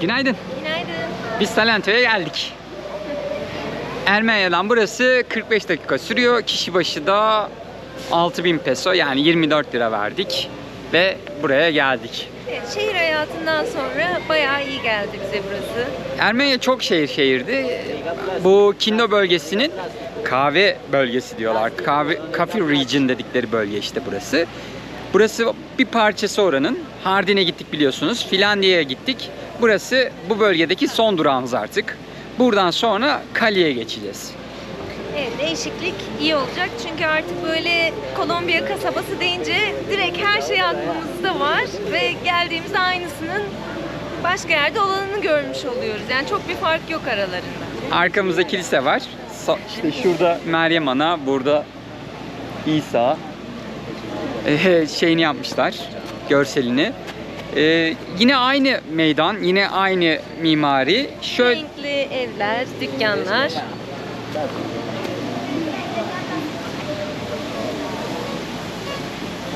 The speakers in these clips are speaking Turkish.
Günaydın. Günaydın. Biz Talento'ya geldik. Ermenya'dan burası 45 dakika sürüyor. Kişi başı da 6000 peso yani 24 lira verdik. Ve buraya geldik. Evet, şehir hayatından sonra bayağı iyi geldi bize burası. Ermenya çok şehirdi. Bu Kindo bölgesinin kahve bölgesi diyorlar. Coffee Region dedikleri bölge işte burası. Burası bir parçası oranın. Hardin'e gittik biliyorsunuz. Finlandiya'ya gittik. Burası bu bölgedeki son durağımız artık. Buradan sonra Cali'ye geçeceğiz. Evet, değişiklik iyi olacak çünkü artık böyle Kolombiya kasabası deyince direkt her şey aklımızda var ve geldiğimizde aynısının başka yerde olanını görmüş oluyoruz. Yani çok bir fark yok aralarında. Arkamızda kilise var. İşte şurada Meryem Ana, burada İsa. Şeyini yapmışlar, görselini. Yine aynı meydan, yine aynı mimari. Şöyle Renkli evler, dükkanlar.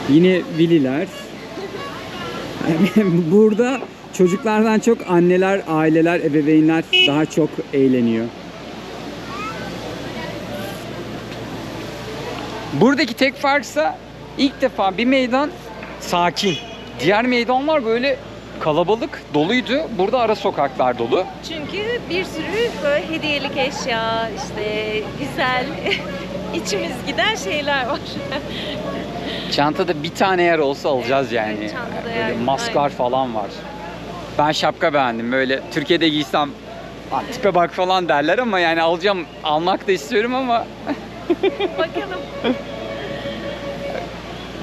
yine vililer. Burada çocuklardan çok anneler, aileler, ebeveynler daha çok eğleniyor. Buradaki tek farksa ilk defa bir meydan sakin. Diğer meydanlar böyle kalabalık, doluydu. Burada ara sokaklar dolu. Çünkü bir sürü böyle hediyelik eşya, işte güzel, içimiz giden şeyler var. Çantada bir tane yer olsa alacağız yani. evet, çantada Böyle yer, maskar aynen. falan var. Ben şapka beğendim. Böyle Türkiye'de giysem tipe bak falan derler ama yani almak da istiyorum ama Bakalım.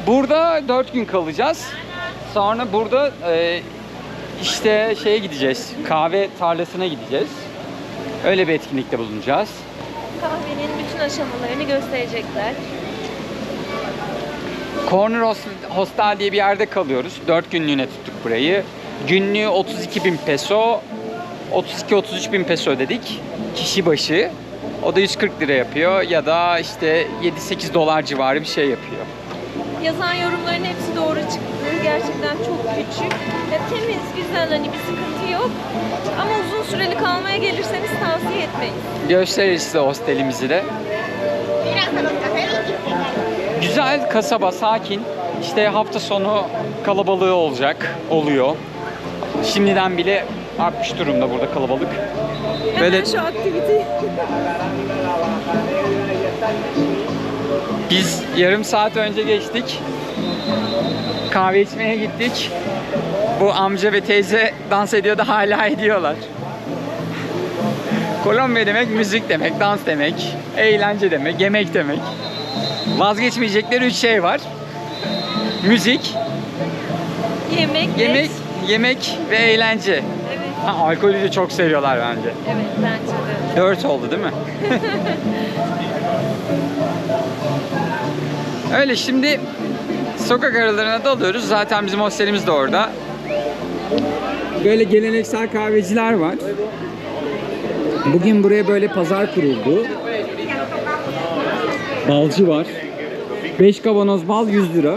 burada 4 gün kalacağız. Sonra burada işte şeye gideceğiz. Kahve tarlasına gideceğiz. Öyle bir etkinlikte bulunacağız. Kahvenin bütün aşamalarını gösterecekler. Corner Hostel diye bir yerde kalıyoruz. 4 günlüğüne tuttuk burayı. Günlüğü 32.000 peso. 32-33 bin peso ödedik. Kişi başı. O da 140 lira yapıyor. Ya da işte 7-8 dolar civarı bir şey yapıyor. Yazan yorumların hepsi doğru çıktı. Gerçekten çok küçük. Ya, temiz, güzel, hani bir sıkıntı yok. Ama uzun süreli kalmaya gelirseniz tavsiye etmeyin. Gösteririz size hostelimizi de. Güzel kasaba, sakin. İşte hafta sonu kalabalığı oluyor. Şimdiden bile artmış durumda burada kalabalık. Hemen Böyle şu aktivite. biz yarım saat önce geçtik. Kahve içmeye gittik. Bu amca ve teyze dans ediyor da hala ediyorlar. Kolombiya demek müzik demek, dans demek, eğlence demek, yemek demek. Vazgeçmeyecekleri 3 şey var. Müzik, yemek ve eğlence. Evet. Alkolü de çok seviyorlar bence. Evet, bence de. 4 oldu değil mi? Öyle şimdi sokak aralarına dalıyoruz. Zaten bizim hostelimiz de orada. Böyle geleneksel kahveciler var. Bugün buraya böyle pazar kuruldu. Balcı var. 5 kavanoz bal 100 lira.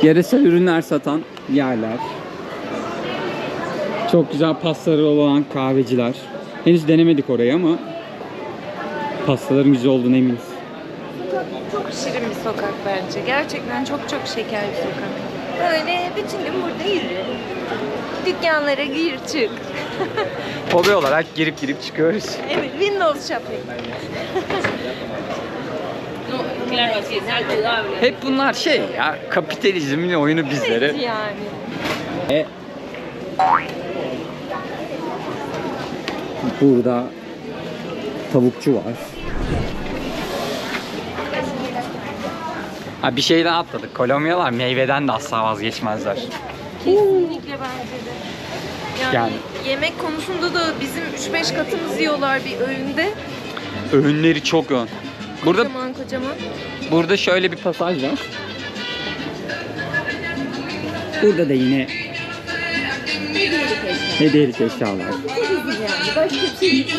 Yöresel ürünler satan yerler. Çok güzel pastaları olan kahveciler. Henüz denemedik orayı ama pastaların güzel olduğuna eminiz. Çok şirin bir sokak bence. Gerçekten çok çok şeker bir sokak. Böyle bütün gün burada yürü. Dükkanlara gir çık. Hobi olarak girip çıkıyoruz. Evet, windows shopping. Hep bunlar şey ya, kapitalizmin oyunu bizlere. Evet yani. Burada tavukçu var. Ha, bir şeyden atladık. Kolombiyalar meyveden de asla vazgeçmezler. Kesinlikle bence de. Yani, Yani. yemek konusunda da bizim 3-5 katımız yiyorlar bir öğünde. Öğünleri çok ön. Kocaman. Burada şöyle bir pasaj var. Burada da yine hediyelik eşyalar. Yani başka bir şey değil.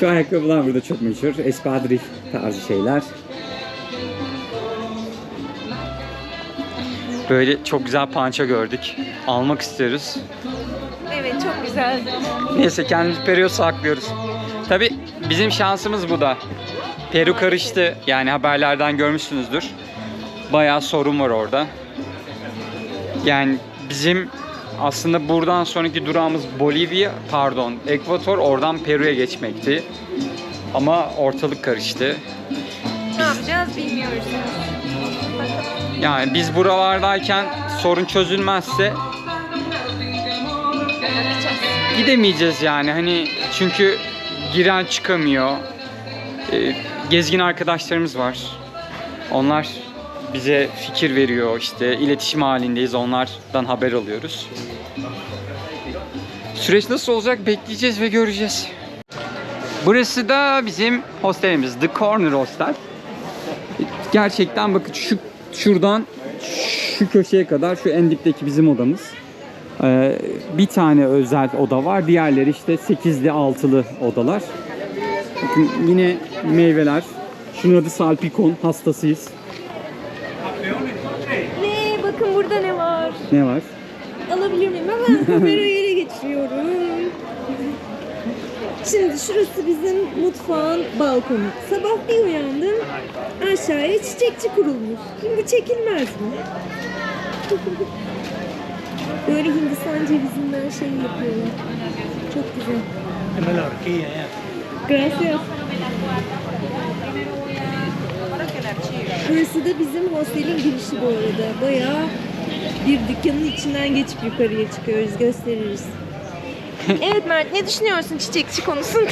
Şu ayakkabılar burada çok meşhur. Espadrille tarzı şeyler. Böyle çok güzel panço gördük. Almak istiyoruz. Evet, çok güzel. Neyse kendimizi Peru'ya saklıyoruz. Tabi bizim şansımız bu da. Peru karıştı. Yani haberlerden görmüşsünüzdür. Bayağı sorun var orada. Yani bizim aslında buradan sonraki durağımız Ekvator, oradan Peru'ya geçmekti. Ama ortalık karıştı. Ne yapacağız bilmiyoruz. Yani biz buralardayken sorun çözülmezse gidemeyeceğiz yani. Hani çünkü giren çıkamıyor. Gezgin arkadaşlarımız var. Onlar bize fikir veriyor, işte iletişim halindeyiz, onlardan haber alıyoruz. Süreç nasıl olacak bekleyeceğiz ve göreceğiz. Burası da bizim hostelimiz, The Corner Hostel. Gerçekten bakın şuradan şu köşeye kadar, şu en dipteki bizim odamız. Bir tane özel oda var, diğerleri işte 8'li 6'lı odalar. Bakın yine meyveler. Şunun adı salpikon, hastasıyız. Ne? Bakın burada ne var? Ne var? Alabilir miyim? Hemen kamerayı ele geçiriyorum. Şimdi şurası bizim mutfağın balkonu. Sabah bir uyandım, aşağıya çiçekçi kurulmuş. Şimdi bu çekilmez mi? Böyle Hindistan cevizinden şey yapıyorlar. Çok güzel. Gracias. Burası da bizim hostelin girişi bu arada. Bayağı bir dükkanın içinden geçip yukarıya çıkıyoruz. Gösteririz. Evet Mert, ne düşünüyorsun çiçekçi konusunda?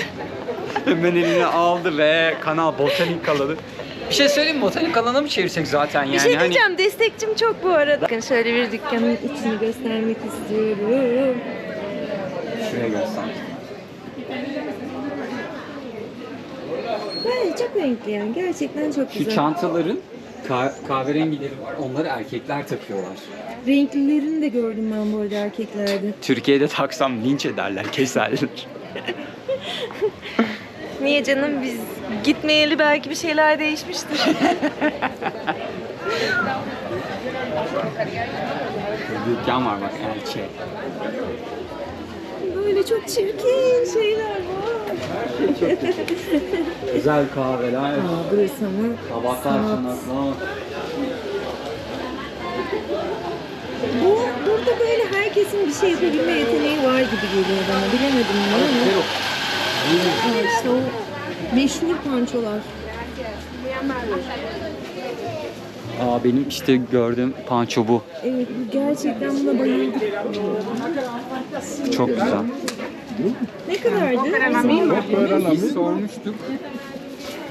Hemen eline aldı ve kanal botanik alanı. Bir şey söyleyeyim mi? Botanik alanına mı çevirsek zaten yani? Bir şey diyeceğim, destekçim çok bu arada. Bakın şöyle bir dükkanın içini göstermek istiyorum. Şuraya göster. Bence çok renkli yani. Gerçekten çok Şu güzel. çantaların kahverengileri var. Onları erkekler takıyorlar. Renklilerini de gördüm ben bu arada erkeklerde. Türkiye'de taksam linç ederler, keserler. Niye canım, biz gitmeyeli belki bir şeyler değişmiştir. Dükkan var bak, elçi. Böyle çok çirkin şeyler var. Güzel kahveler. Burası ama Tabaklar falan. burada böyle herkesin bir şey yapabilme yeteneği var gibi geliyor bana. Bilemedim ben ama. Evet, işte o meşhur pançolar. Benim işte gördüğüm panço bu. Evet, gerçekten buna bayıldım. Çok güzel. Ne kadardı? Biz sormuştuk.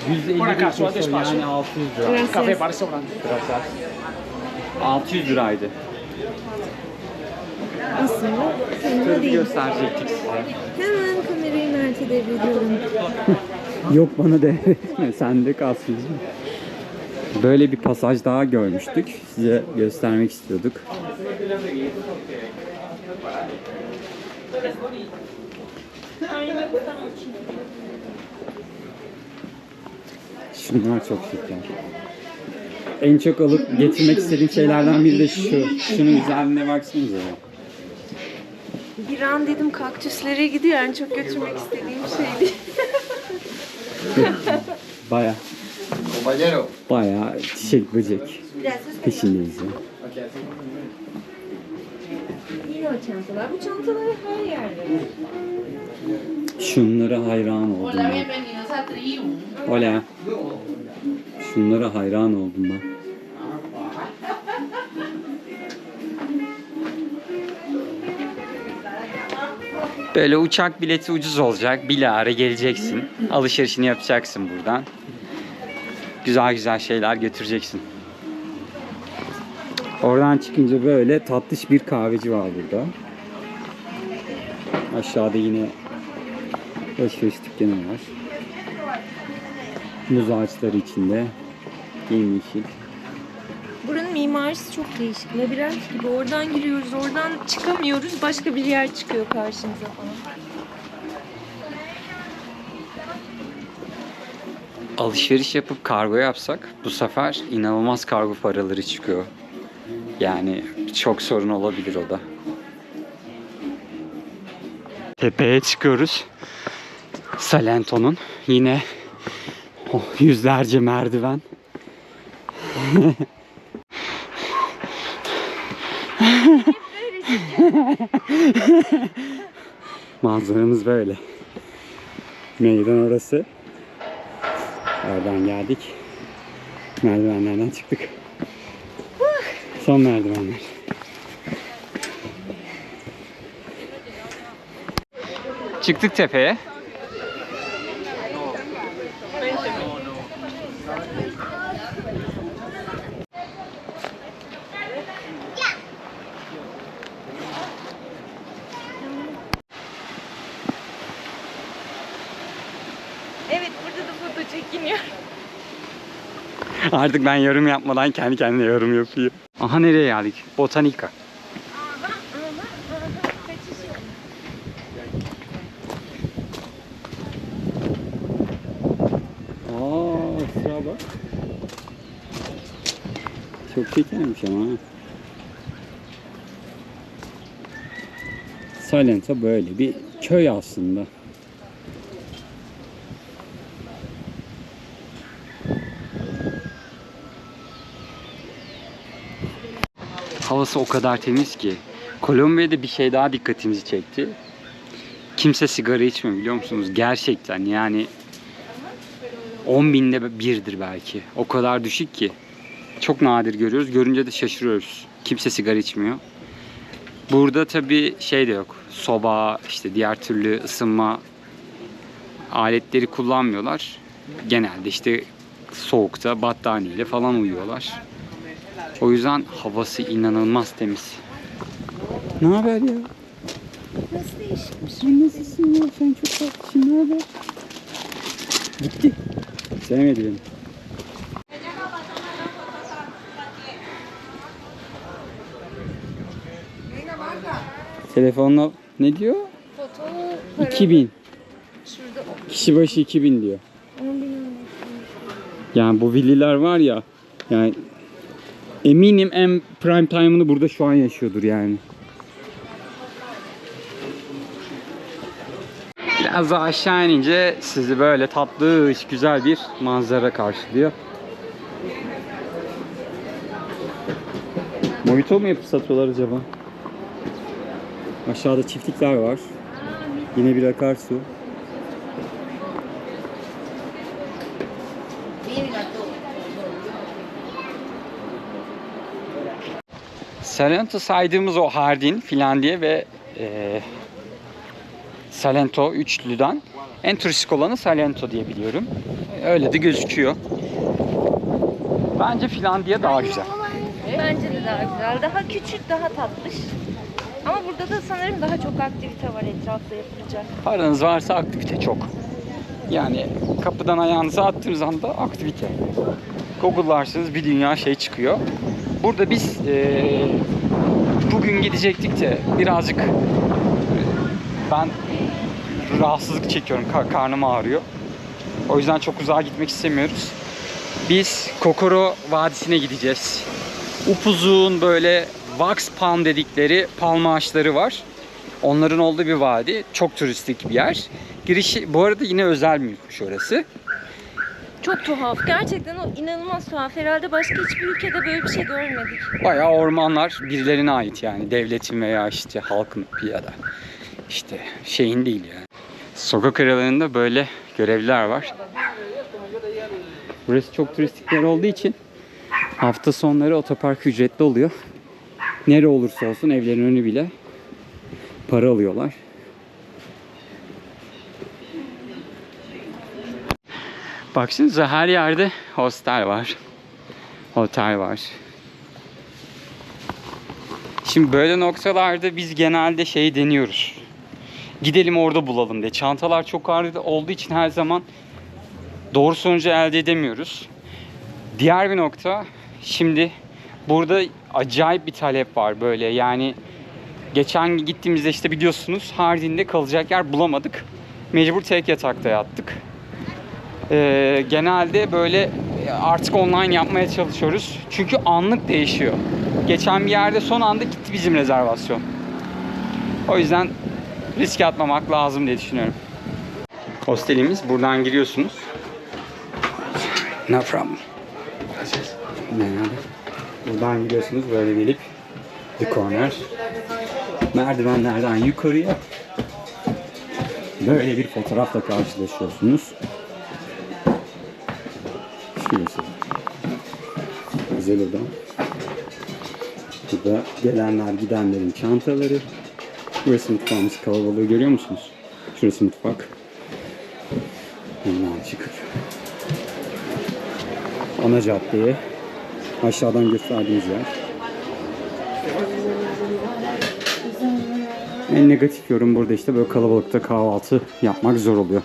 150 peso, yani 600 lira. Gracias. 600 liraydı. Aslında fena Tabii değil. gösterecektik size. Hemen kamerayı Mert'e devrediyorum. Yok, bana devretme, sende kalsın. Böyle bir pasaj daha görmüştük. Size göstermek istiyorduk. Şunlar çok şıklar. En çok alıp getirmek istediğim şeylerden biri de şu. Şunun güzelliğine baksanıza. Bir an dedim kaktüslere gidiyor. Yani çok götürmek istediğim şey değil. Baya çiçek böcek peşindeyiz ya. Yine o çantalar. Bu çantalar her yerde. Şunlara hayran oldum ben. Hola. Şunlara hayran oldum ben. Böyle uçak bileti ucuz olacak. Bilahare geleceksin. Alışverişini yapacaksın buradan. Güzel güzel şeyler götüreceksin. Oradan çıkınca böyle tatlış bir kahveci var burada. Aşağıda yine alışveriş dükkanı var. Muz ağaçları içinde. Yemyeşil. Buranın mimarisi çok değişik. Labirent gibi. Oradan giriyoruz, oradan çıkamıyoruz. Başka bir yer çıkıyor karşımıza falan. alışveriş yapıp kargo yapsak bu sefer inanılmaz kargo paraları çıkıyor. Yani çok sorun olabilir o da. Tepeye çıkıyoruz. Salento'nun yine yüzlerce merdiven. Manzaramız böyle. Meydan orası. Oradan geldik. Merdivenlerden çıktık. Son merdivenler. Çıktık tepeye. Evet, burada da foto çekiniyor. Artık ben yorum yapmadan kendi kendine yorum yapıyor. Aha, nereye geldik? Botanika. Kaçış yok. Sıra bak. Çok şekermiş ama. Salento böyle bir köy aslında. Havası o kadar temiz ki. Kolombiya'da bir şey daha dikkatimizi çekti. Kimse sigara içmiyor, biliyor musunuz? Gerçekten yani 10.000'de birdir belki. O kadar düşük ki. Çok nadir görüyoruz. Görünce de şaşırıyoruz. Kimse sigara içmiyor. Burada tabii şey de yok. Soba, işte diğer türlü ısınma aletleri kullanmıyorlar. Genelde işte soğukta battaniyeyle falan uyuyorlar. O yüzden havası inanılmaz temiz. Ne haber ya? Nasıl değişikmiş? Nasılsın ya? Sen çok tatlısın. Ne haber? Gitti. Sevmedi beni. Telefonla ne diyor? Foto para. 2000. Şurada Kişi başı 2000 diyor. 10.000. Yani bu villiler var ya. Yani eminim en prime time'ını burada şu an yaşıyordur yani. Biraz daha aşağı inince sizi böyle tatlış, güzel bir manzara karşılıyor. Mojito mu yapıp satıyorlar acaba? Aşağıda çiftlikler var. Yine bir akarsu. Salento saydığımız o Hardin, Finlandiya ve Salento üçlüden en turistik olanı Salento diye biliyorum. Öyle de gözüküyor. Bence Finlandiya daha güzel. Bence de daha güzel. Daha küçük, daha tatlış. Ama burada da sanırım daha çok aktivite var etrafta yapılacak. Paranız varsa aktivite çok. Yani kapıdan ayağınızı attığınız anda aktivite. Google'larsınız bir dünya şey çıkıyor. Burada biz bugün gidecektik de birazcık ben rahatsızlık çekiyorum. Karnım ağrıyor. O yüzden çok uzağa gitmek istemiyoruz. Biz Kokoro Vadisi'ne gideceğiz. Upuzun böyle wax palm dedikleri palm ağaçları var. Onların olduğu bir vadi. Çok turistik bir yer. Girişi bu arada yine özel mülkmüş orası. Çok tuhaf. Gerçekten o inanılmaz tuhaf. Herhalde başka hiçbir ülkede böyle bir şey görmedik. Bayağı ormanlar birilerine ait yani. Devletin veya işte halkın ya da işte şeyin değil yani. Sokak aralarında böyle görevliler var. Burası çok turistik yer olduğu için hafta sonları otopark ücretli oluyor. Nere olursa olsun evlerin önü bile para alıyorlar. Baksanıza her yerde hostel var. Otel var. Şimdi böyle noktalarda biz genelde şey deniyoruz. Gidelim orada bulalım diye. Çantalar çok ağır olduğu için her zaman doğru sonucu elde edemiyoruz. Diğer bir nokta, şimdi burada acayip bir talep var böyle. Yani geçen gittiğimizde işte biliyorsunuz Hardin'de kalacak yer bulamadık. Mecbur tek yatakta yattık. Genelde böyle artık online yapmaya çalışıyoruz. Çünkü anlık değişiyor. Geçen bir yerde son anda gitti bizim rezervasyon. O yüzden riske atmamak lazım diye düşünüyorum. Hostelimiz, buradan giriyorsunuz. No problem. Buradan gidiyorsunuz böyle gelip the corner. Merdivenlerden yukarıya böyle bir fotoğrafla karşılaşıyorsunuz. Şurası. Güzel oda. Burada gelenler gidenlerin çantaları. Burası mutfağımız, kalabalığı görüyor musunuz? Şurası mutfak. Bundan çıkıp ana caddeye aşağıdan gösterdiğiniz yer. En negatif yorum burada işte böyle kalabalıkta kahvaltı yapmak zor oluyor.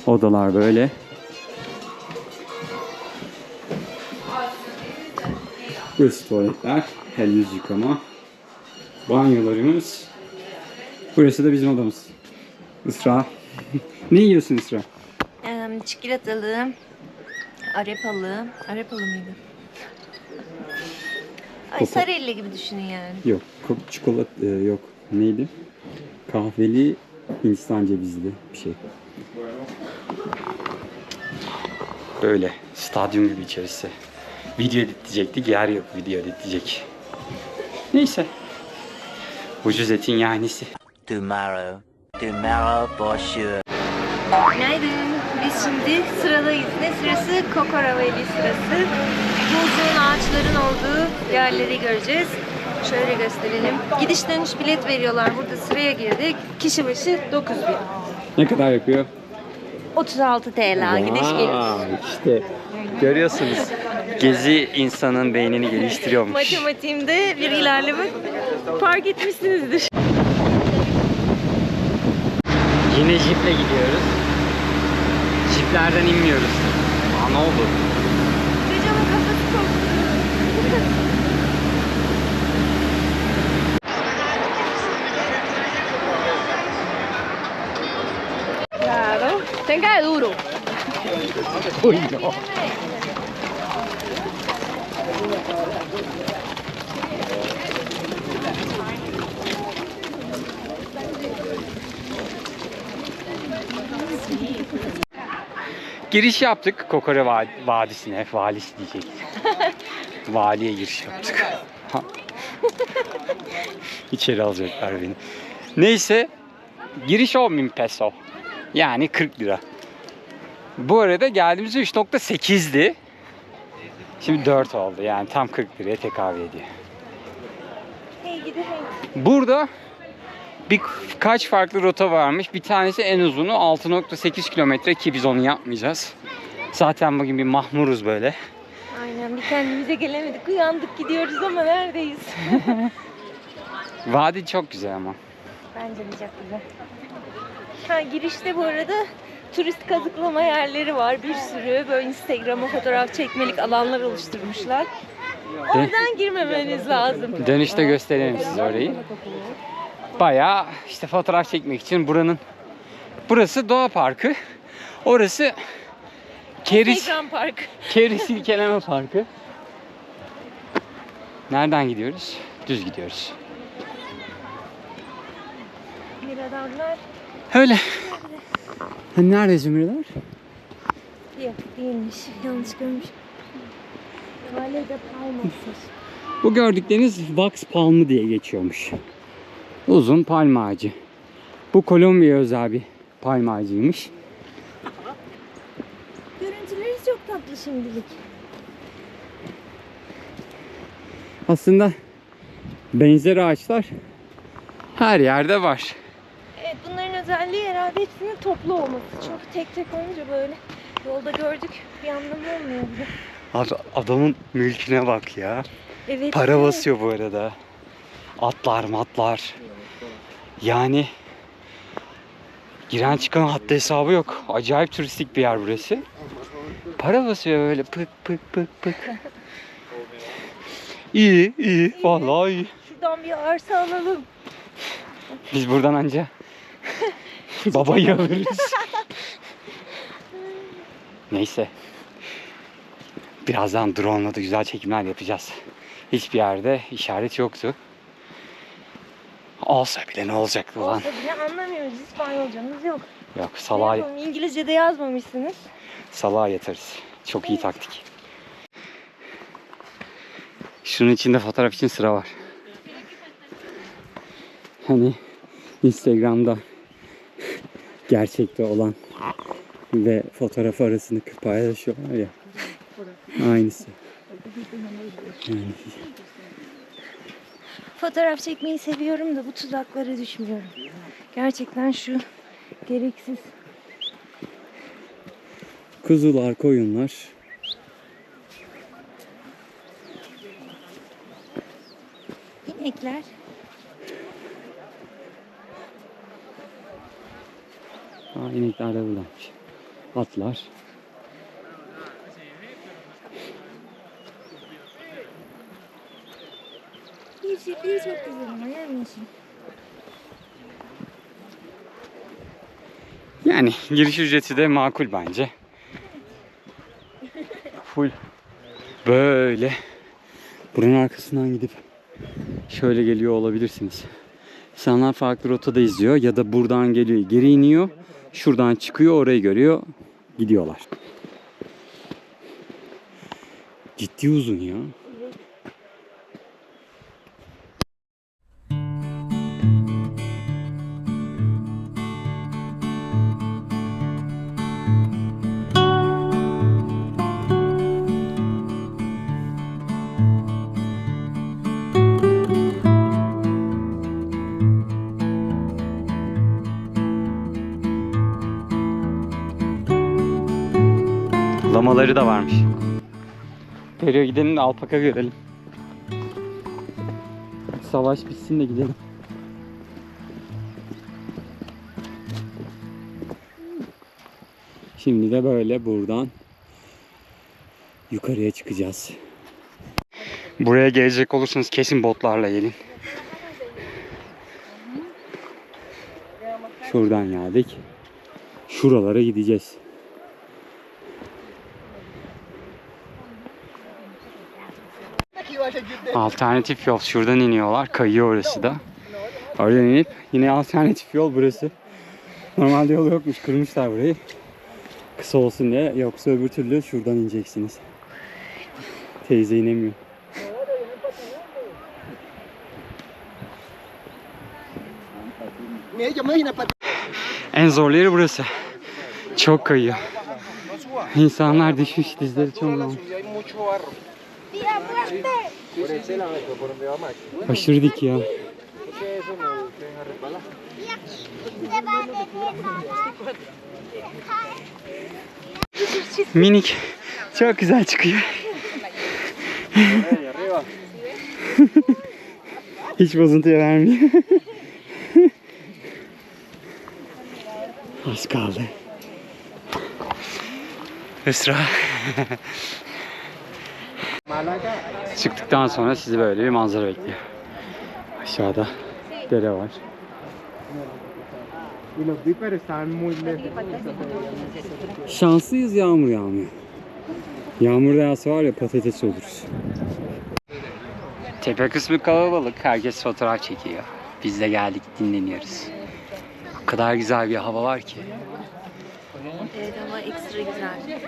Odalar böyle. Burası tuvaletler, el yüz yıkama. Banyolarımız. Burası da bizim odamız. Isra. Ne yiyorsun Isra? Çikolatalı, arepalı. Arepalı mıydı? Ay sarelli gibi düşünün yani. Yok. Çikolata yok. Neydi? Kahveli Hindistan cevizli bir şey. Böyle stadyum gibi içerisi. Video editleyecektik. Yer yok video editleyecek. Neyse. Ucuz etin yahnisi. Tomorrow for sure. Günaydın. Biz şimdi sıradayız. Ne sırası? Kokoraveli sırası. Bu uzun ağaçların olduğu yerleri göreceğiz. Şöyle gösterelim. Gidiş dönüş bilet veriyorlar. Burada sıraya girdik. Kişi başı 9.000. Ne kadar yapıyor? 36 TL gidiş geliş. İşte görüyorsunuz. Gezi insanın beynini geliştiriyormuş. Matematiğimde bir ilerleme fark etmişsinizdir. Yine jiple gidiyoruz. Jiplerden inmiyoruz. Aa, ne oldu? Hocamın kafası koptu. Claro. Tenga de duro. Uy, no. Giriş yaptık Kokore Vadisi'ne. Valisi diyecek. Valiye giriş yaptık. İçeri alacaklar beni. Neyse. Giriş 10.000 peso. Yani 40 lira. Bu arada geldiğimizde 3.8'di. Şimdi 4 oldu. Yani tam 40 liraya tekabül ediyor. Hey gidi hey. Burada birkaç farklı rota varmış. Bir tanesi en uzunu 6.8 kilometre ki biz onu yapmayacağız. Zaten bugün bir mahmuruz böyle. Aynen bir kendimize gelemedik. Uyandık gidiyoruz ama neredeyiz? Vadi çok güzel ama. Bence de çok güzel. Ha, girişte bu arada turist kazıklama yerleri var. Bir sürü böyle Instagram'a fotoğraf çekmelik alanlar oluşturmuşlar. Oradan girmemeniz lazım. Dönüşte gösterelim size orayı. Bayağı işte fotoğraf çekmek için burası doğa parkı. Orası Instagram Park. Keri Silkeleme Parkı. Nereden gidiyoruz? Düz gidiyoruz. Miradorlar. Öyle. Hani nerede Zümrütler? Yok değilmiş. Yanlış görmüş. Valede Palması. Bu gördükleriniz Wax Palmı diye geçiyormuş. Uzun palma ağacı. Bu Kolombiya özel bir palma ağacıymış. Görüntüleri çok tatlı şimdilik. Aslında benzer ağaçlar her yerde var. Evet bunların özelliği herhalde hepsinin toplu olması. Çünkü tek tek olunca böyle yolda gördük bir anlamı olmuyor bile. Adamın mülküne bak ya. Evet. Para basıyor bu arada. Atlar matlar. Yani giren çıkan haddi hesabı yok. Acayip turistik bir yer burası. Para basıyor böyle pık pık pık pık. İyi iyi vallahi iyi. Şuradan bir arsa alalım. Biz buradan anca babayı alırız. Neyse. Birazdan drone'la da güzel çekimler yapacağız. Hiçbir yerde işaret yoktu. Olsa bile ne olacaktı lan? Olsa bile anlamıyoruz. İspanyolcanız yok. Yok, salağa İngilizce'de yazmamışsınız. yatarız. Çok iyi taktik. Şunun içinde fotoğraf için sıra var. Hani Instagram'da gerçekte olan ve fotoğraf arasını paylaşıyorlar ya. Aynısı. Yani Fotoğraf çekmeyi seviyorum da bu tuzaklara düşmüyorum. Gerçekten şu gereksiz. kuzular, koyunlar. İnekler. İnekler de buradaymış. Atlar. Bir çok güzel ama yemişim. Yani giriş ücreti de makul bence. Full böyle buranın arkasından gidip şöyle geliyor olabilirsiniz. İnsanlar farklı rotada izliyor ya da buradan geliyor, geri iniyor, şuradan çıkıyor, orayı görüyor, gidiyorlar. Ciddi uzun ya. Lamaları da varmış. Periyo gidelim de alpaka görelim. Savaş bitsin de gidelim. Şimdi de böyle buradan yukarıya çıkacağız. Buraya gelecek olursanız kesin botlarla gelin. Şuradan geldik. Şuralara gideceğiz. Alternatif yol. Şuradan iniyorlar. Kayıyor orası da. Oradan inip yine alternatif yol burası. Normalde yol yokmuş. Kırmışlar burayı. Kısa olsun diye. Yoksa öbür türlü şuradan ineceksiniz. Teyze inemiyor. En zorlu yeri burası. Çok kayıyor. İnsanlar düşmüş, dizleri çamurlanmış. Aşırı dik ya. Minik. Çok güzel çıkıyor. Hiç bozuntuya vermiyor. Az kaldı. Esra. Çıktıktan sonra sizi böyle bir manzara bekliyor. Aşağıda dere var. Şanslıyız, yağmur yağmıyor. Yağmur yağsa var ya patates oluruz. Tepe kısmı kalabalık. Herkes fotoğraf çekiyor. Biz de geldik, dinleniyoruz. O kadar güzel bir hava var ki. Evet, hava ekstra güzel.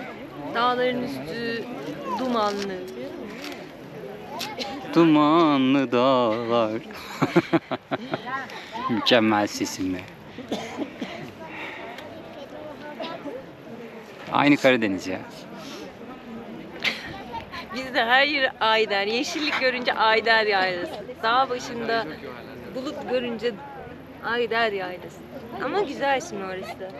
Dağların üstü dumanlı. Dumanlı dağlar. Mükemmel sesimle. Aynı Karadeniz ya. Bizde her yer Ayder. Yeşillik görünce Ayder yaylası. Dağ başında bulut görünce Ayder yaylası. Ama güzel şimdi orası da.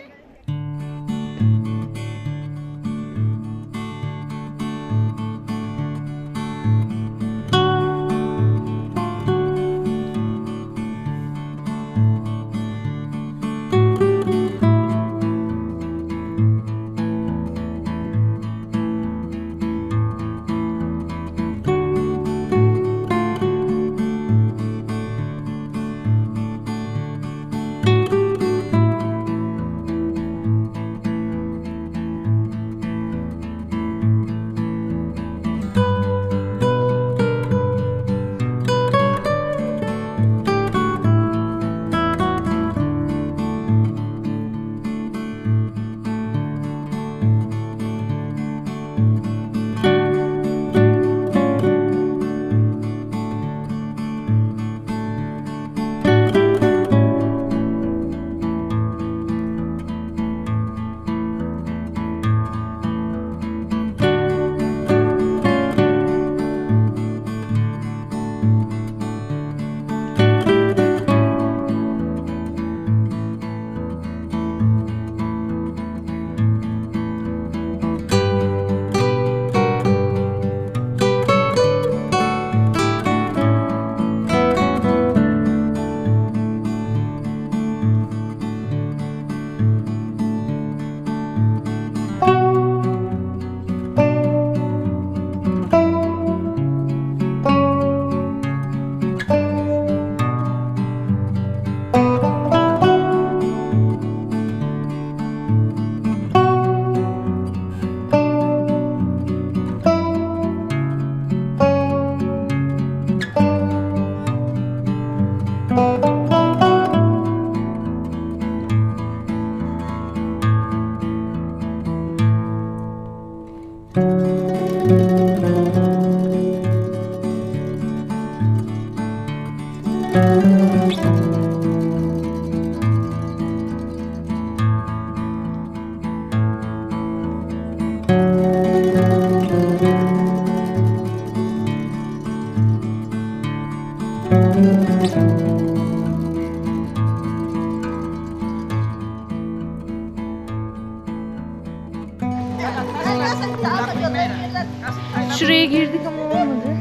Şuraya girdik ama olmadı.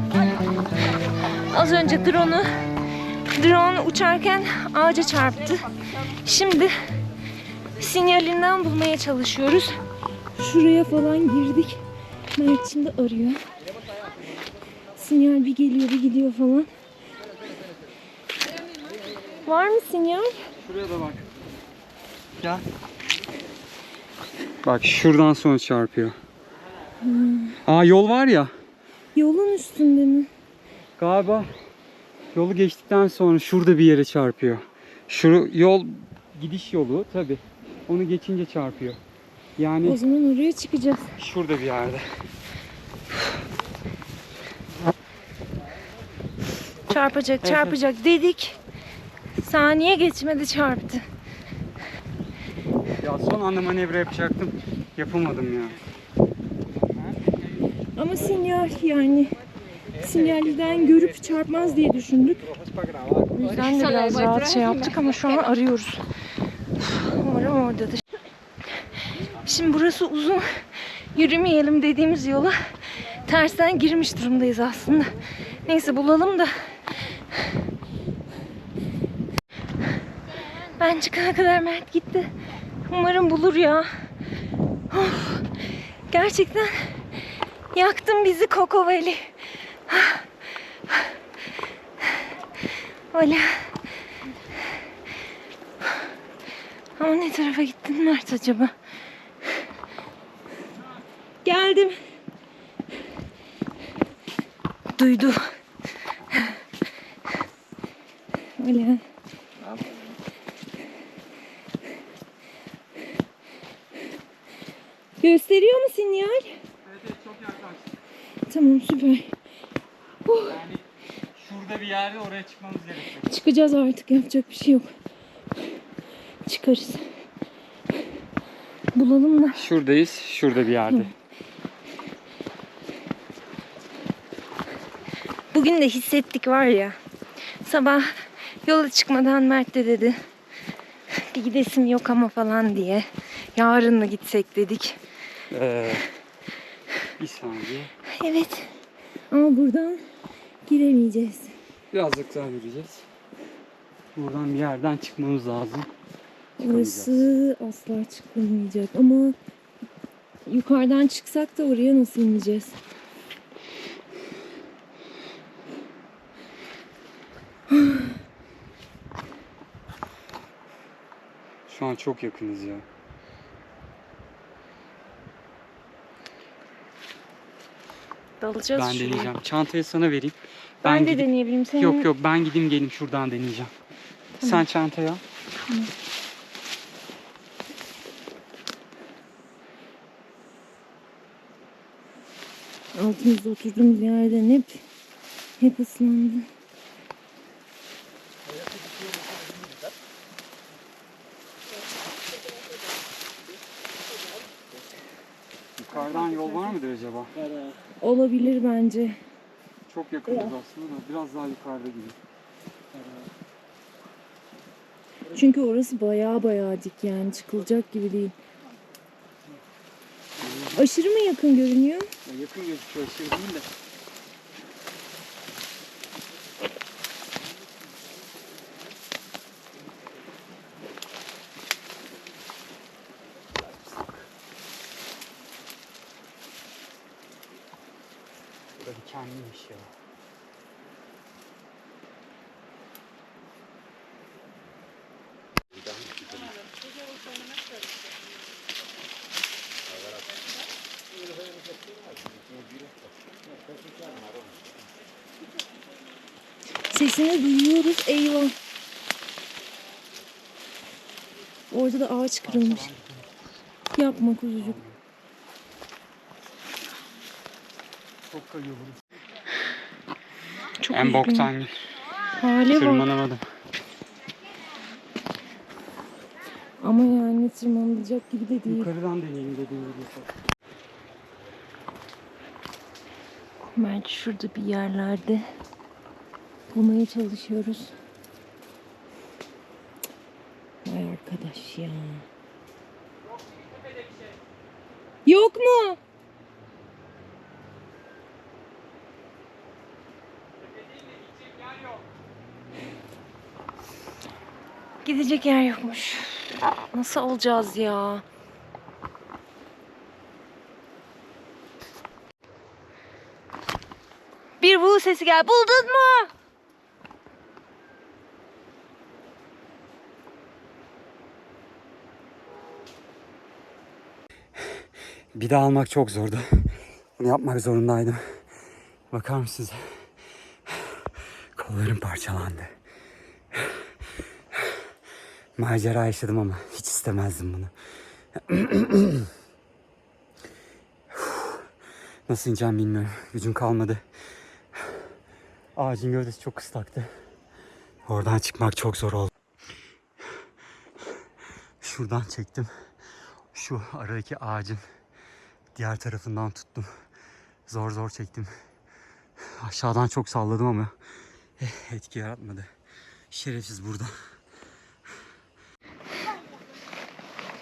Az önce drone uçarken ağaca çarptı. Şimdi sinyalinden bulmaya çalışıyoruz. Şuraya falan girdik. Mert şimdi arıyor. Sinyal bir geliyor bir gidiyor falan. Var mı sinyal? Şuraya da bak. Gel. Bak şuradan sonra çarpıyor. Aa, yol var ya. Yolun üstünde mi? Galiba yolu geçtikten sonra şurada bir yere çarpıyor. Şu yol gidiş yolu tabi. Onu geçince çarpıyor. Yani O zaman oraya çıkacağız. şurada bir yerde. Çarpacak dedik. Saniye geçmedi çarptı. Ya son anda manevra yapacaktım. Yapamadım ya. Ama sinyal yani sinyalden görüp çarpmaz diye düşündük. O yüzden de biraz rahat şey yaptık ama şu an arıyoruz. Umarım oradadır. Şimdi burası uzun. Yürümeyelim dediğimiz yola tersten girmiş durumdayız aslında. Neyse bulalım da. Ben çıkana kadar Mert gitti. Umarım bulur ya. Of, gerçekten yaktın bizi Coco Valley. Öyle. Ama ne tarafa gittin Mert acaba? Geldim. Duydu. Öyle. Gösteriyor mu sinyal? Evet, çok yaklaştık. Tamam, süper. Yani şurada bir yerde oraya çıkmamız gerekiyor. Çıkacağız artık, yapacak bir şey yok. Çıkarız. Bulalım da. Şuradayız, şurada bir yerde. Bugün de hissettik var ya. Sabah yola çıkmadan Mert de dedi. Bir gidesim yok ama falan diye. Yarın mı gitsek dedik. Bir saniye. Evet. Ama buradan giremeyeceğiz. Birazcık daha yürüyeceğiz. Buradan bir yerden çıkmamız lazım. Orası asla çıkılmayacak ama yukarıdan çıksak da oraya nasıl ineceğiz? Şu an çok yakınız ya. Dalacağız Ben şuraya. deneyeceğim. Çantayı sana vereyim. Ben de gidip- deneyebilirim. Senin... Yok ben gideyim gelin şuradan deneyeceğim. Sen çantayı al. Altımızda oturduğumuz yerden hep ıslandı. Yukarıdan yol var mıdır acaba? Olabilir bence. Çok yakınız aslında da biraz daha yukarıda gibi. Çünkü orası bayağı dik, yani çıkılacak gibi değil. Aşırı mı yakın görünüyor? Ya yakın gözüküyor, aşırı değil de. Burada dikenliymiş ya. Sesini duyuyoruz, eyvah. Orada da ağaç kırılmış. Yapma kuzucuk. Çok kayıyor burası. Çok En üzgünüm. boktan gün. Hale bak. Tırmanamadım. Ama yani tırmanılacak gibi de değil. Yukarıdan deneyelim dediğim gibi. Belki şurada bir yerlerde bulmaya çalışıyoruz. Vay arkadaş ya. Yok mu? Gidecek yer yokmuş. Nasıl olacağız ya? Bir bu sesi gel. Buldun mu? Bir daha almak çok zordu. Bunu yapmak zorundaydım. Bakar mısınız? Kollarım parçalandı. Macera yaşadım ama hiç istemezdim bunu. Nasıl ineceğim bilmiyorum. Gücüm kalmadı. Ağacın gövdesi çok ıslaktı. Oradan çıkmak çok zor oldu. Şuradan çektim. Şu aradaki ağacın diğer tarafından tuttum. Zor zor çektim. Aşağıdan çok salladım ama etki yaratmadı. Şerefsiz burada.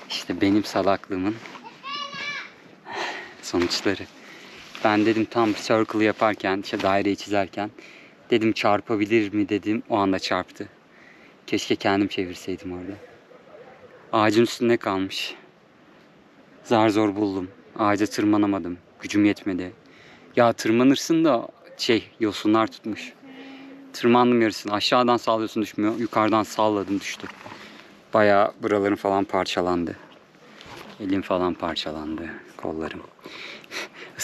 İşte benim salaklığımın sonuçları. Ben dedim tam circle yaparken, işte daireyi çizerken dedim çarpabilir mi dedim. O anda çarptı. Keşke kendim çevirseydim orada. Ağacın üstünde kalmış. Zar zor buldum. Ağaca tırmanamadım. Gücüm yetmedi. Ya tırmanırsın da yosunlar tutmuş. Tırmandım yarısını. Aşağıdan sallıyorsun düşmüyor. Yukarıdan salladım düştü. Bayağı buralarım falan parçalandı. Elim falan parçalandı. Kollarım.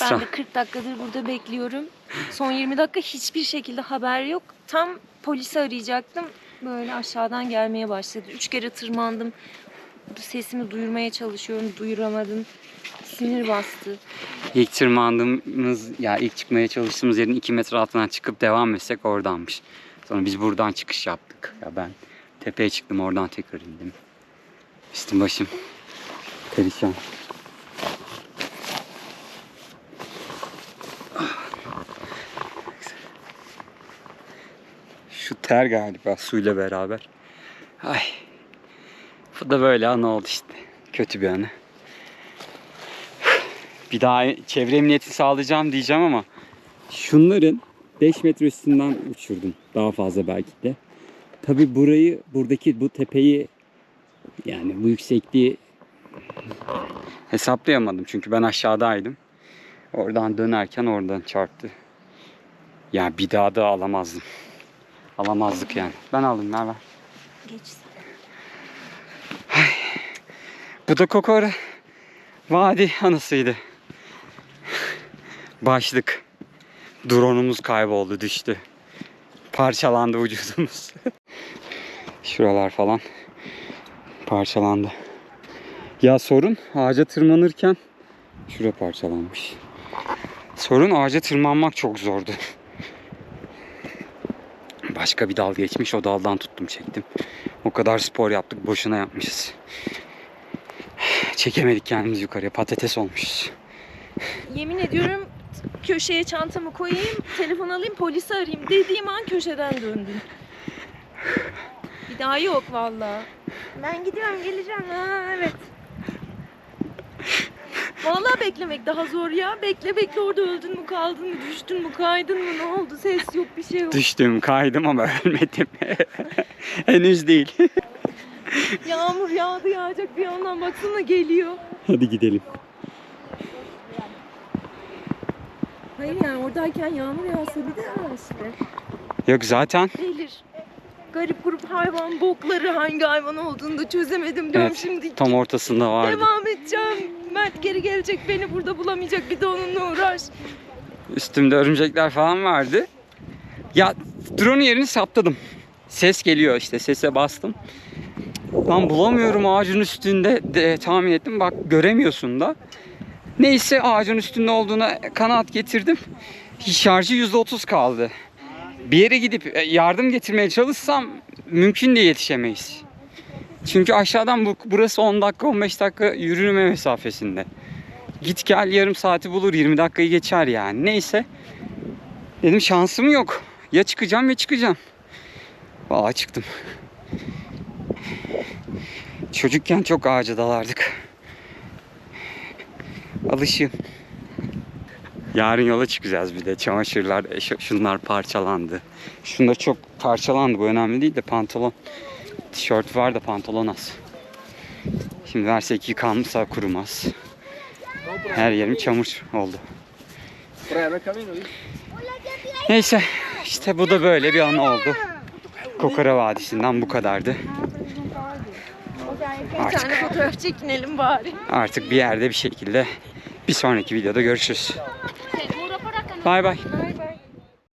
Ben de 40 dakikadır burada bekliyorum. Son 20 dakika hiçbir şekilde haber yok. Tam polisi arayacaktım. Böyle aşağıdan gelmeye başladı. 3 kere tırmandım. Sesimi duyurmaya çalışıyorum. Duyuramadım. Sinir bastı. İlk çıkmaya çalıştığımız yerin 2 metre altından çıkıp devam etsek oradanmış. Sonra biz buradan çıkış yaptık. Ya ben tepeye çıktım, oradan tekrar indim. Üstüm başım perişan. Şu ter galiba suyla beraber. Ay. Bu da böyle anı oldu işte. Kötü bir anı. Bir daha çevre emniyeti sağlayacağım diyeceğim ama şunların 5 metre üstünden uçurdum. Daha fazla belki de. Tabii buradaki bu tepeyi, yani bu yüksekliği hesaplayamadım. Çünkü ben aşağıdaydım. Oradan dönerken oradan çarptı. Ya bir daha da alamazdım. Alamazdık yani. Ben aldım, ne haber? Geç. Bu da Kokora Vadi anısıydı. Başlık. Drone'umuz kayboldu, düştü. Parçalandı vücudumuz. Şuralar falan parçalandı. Ya sorun ağaca tırmanırken şura parçalanmış. Sorun ağaca tırmanmak çok zordu. Başka bir dal geçmiş, o daldan tuttum çektim. O kadar spor yaptık, boşuna yapmışız. Çekemedik kendimizi yukarıya, patates olmuşuz. Yemin ediyorum köşeye çantamı koyayım, telefon alayım, polisi arayayım dediğim an köşeden döndüm. Bir daha yok vallahi. Ben gidiyorum, geleceğim. Ha, evet. Vallahi beklemek daha zor ya. Bekle bekle, orada öldün mü, kaldın mı, düştün mü, kaydın mı, ne oldu? Ses yok, bir şey yok. Düştüm, kaydım ama ölmedim. Henüz değil. Yağmur yağdı, yağacak bir yandan, baksana geliyor. Hadi gidelim. Hayır yani oradayken yağmur yağsa bir de işte. Yok zaten. Delir. Garip grup hayvan bokları, hangi hayvan olduğunu da çözemedim diyorum Evet, şimdi. tam ortasında vardı. Devam edeceğim. Mert geri gelecek, beni burada bulamayacak, bir de onunla uğraş. Üstümde örümcekler falan vardı. Ya drone'un yerini saptadım. Ses geliyor, işte sese bastım. Lan bulamıyorum, ağacın üstünde de tahmin ettim. Bak göremiyorsun da. Neyse ağacın üstünde olduğuna kanaat getirdim. Şarjı %30 kaldı. Bir yere gidip yardım getirmeye çalışsam mümkün de yetişemeyiz. Çünkü aşağıdan burası 10 dakika 15 dakika yürüme mesafesinde. Git gel yarım saati bulur, 20 dakikayı geçer yani. Neyse. Dedim şansım yok. Ya çıkacağım ya çıkacağım. Vallahi çıktım. Çocukken çok ağaca dalardık. Alışığım. Yarın yola çıkacağız bir de. Çamaşırlar, şunlar parçalandı. Şunlar çok parçalandı. Bu önemli değil de pantolon. Tişört var da pantolon az. Şimdi versek yıkanmışsa kurumaz. Her yerim çamur oldu. Neyse işte bu da böyle bir an oldu. Kokora Vadisi'nden bu kadardı. Bir tane fotoğraf çekinelim bari. Artık bir yerde bir şekilde bir sonraki videoda görüşürüz. Bay bay.